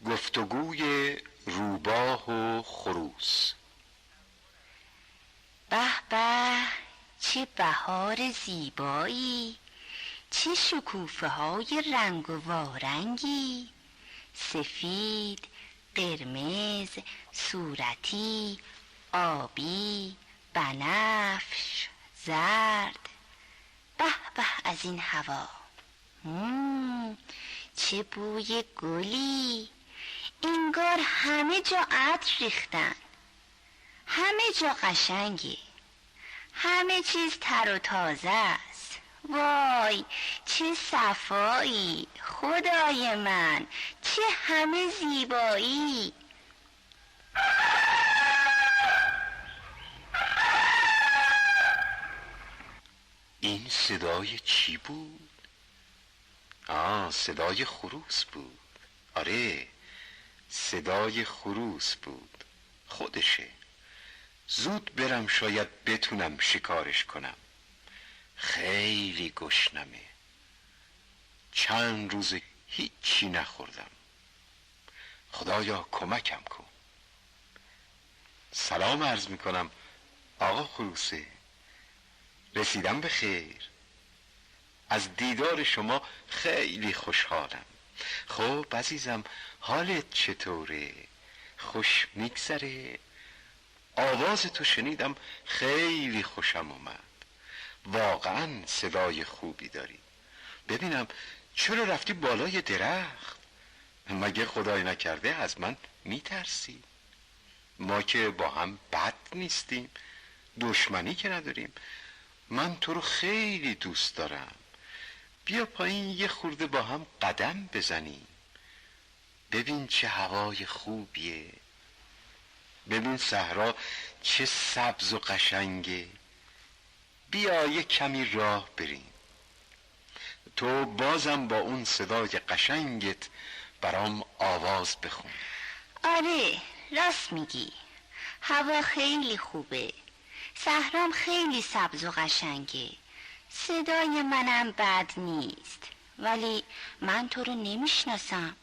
گفتگوی روباه و خروس. به به، چه بهار زیبایی، چه شکوفه های رنگ و وارنگی، سفید، قرمز، صورتی، آبی، بنفش، زرد. به به از این هوا. چه بوی گلی، انگار همه جا عطر ریختن. همه جا قشنگه، همه چیز تر و تازه است. وای چه صفایی، خدای من چه همه زیبایی. این صدای چی بود؟ صدای خروس بود. آره، صدای خروس بود. خودشه. زود برم، شاید بتونم شکارش کنم. خیلی گشنمه، چند روز هیچی نخوردم. خدایا کمکم کن. سلام عرض میکنم آقا خروسه، رسیدم به خیر. از دیدار شما خیلی خوشحالم. خب عزیزم، حالت چطوره؟ خوش میگذره؟ آواز تو شنیدم، خیلی خوشم اومد. واقعا صدای خوبی داری. ببینم چرا رفتی بالای درخت؟ مگه خدای نکرده از من میترسی؟ ما که با هم بد نیستیم، دشمنی که نداریم. من تو رو خیلی دوست دارم. بیا پایین یه خورده با هم قدم بزنیم. ببین چه هوای خوبیه. ببین صحرا چه سبز و قشنگه. بیا یه کمی راه بریم. تو بازم با اون صدای قشنگت برام آواز بخون. آره راست میگی، هوا خیلی خوبه، صحرام خیلی سبز و قشنگه، صدای منم بد نیست. ولی من تو رو نمیشناسم،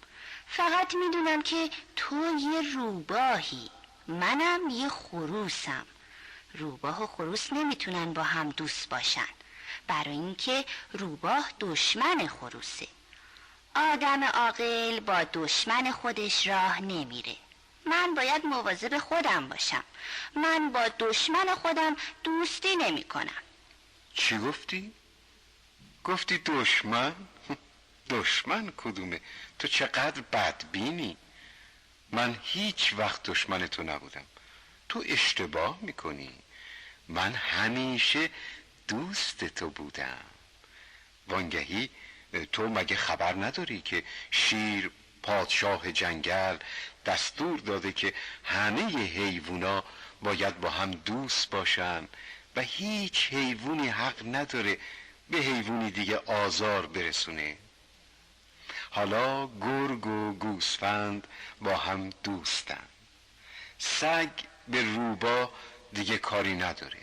فقط میدونم که تو یه روباهی، منم یه خروسم. روباه و خروس نمیتونن با هم دوست باشن، برای اینکه روباه دشمن خروسه. آدم عاقل با دشمن خودش راه نمیره. من باید مواظب خودم باشم. من با دشمن خودم دوستی نمی کنم. چی گفتی؟ گفتی دشمن؟ دشمن کدومه؟ تو چقدر بدبینی. من هیچ وقت دشمن تو نبودم. تو اشتباه میکنی. من همیشه دوست تو بودم. وانگهی تو مگه خبر نداری که شیر پادشاه جنگل دستور داده که همه حیوونا باید با هم دوست باشن و هیچ حیوونی حق نداره به حیوونی دیگه آزار برسونه. حالا گرگ و گوسفند با هم دوستن. سگ به روباه دیگه کاری نداره.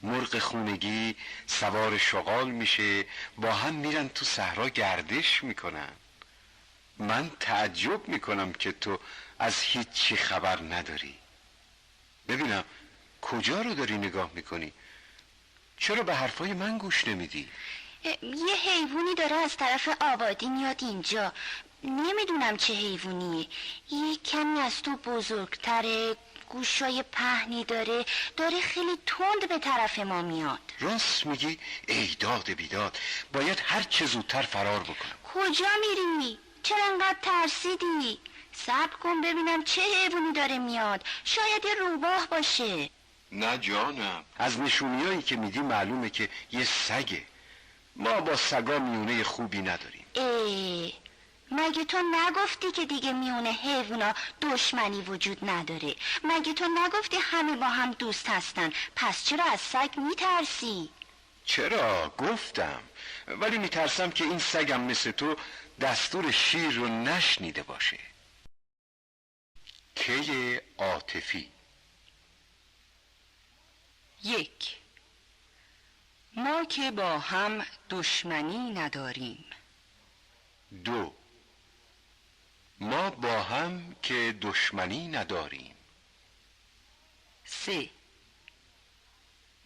مرغ خونگی سوار شغال میشه، با هم میرن تو صحرا گردش میکنن. من تعجب میکنم که تو از هیچی خبر نداری. ببینم کجا رو داری نگاه میکنی؟ چرا به حرفای من گوش نمیدی؟ یه حیوانی داره از طرف آبادی میاد اینجا، نمیدونم چه حیوانیه. یه کمی از تو بزرگتره، گوشای پهنی داره خیلی تند به طرف ما میاد. راست میگی؟ ای داد بیداد، باید هر چه زودتر فرار بکنم. کجا میری؟ چرا انقدر ترسیدی؟ صبر کن ببینم چه حیوانی داره میاد، شاید یه روباه باشه. نه جانم، از نشونیایی که میدی معلومه که یه سگه. ما با سگا میونه خوبی نداریم. مگه تو نگفتی که دیگه میونه حیوونا دشمنی وجود نداره؟ مگه تو نگفتی همه با هم دوست هستن؟ پس چرا از سگ میترسی؟ چرا؟ گفتم، ولی میترسم که این سگم مثل تو دستور شیر رو نشنیده باشه. کی عاطفی. 1. ما که با هم دشمنی نداریم. 2. ما با هم که دشمنی نداریم. 3.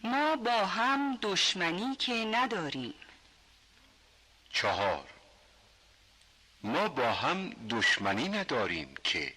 ما با هم دشمنی که نداریم. 4. ما با هم دشمنی نداریم که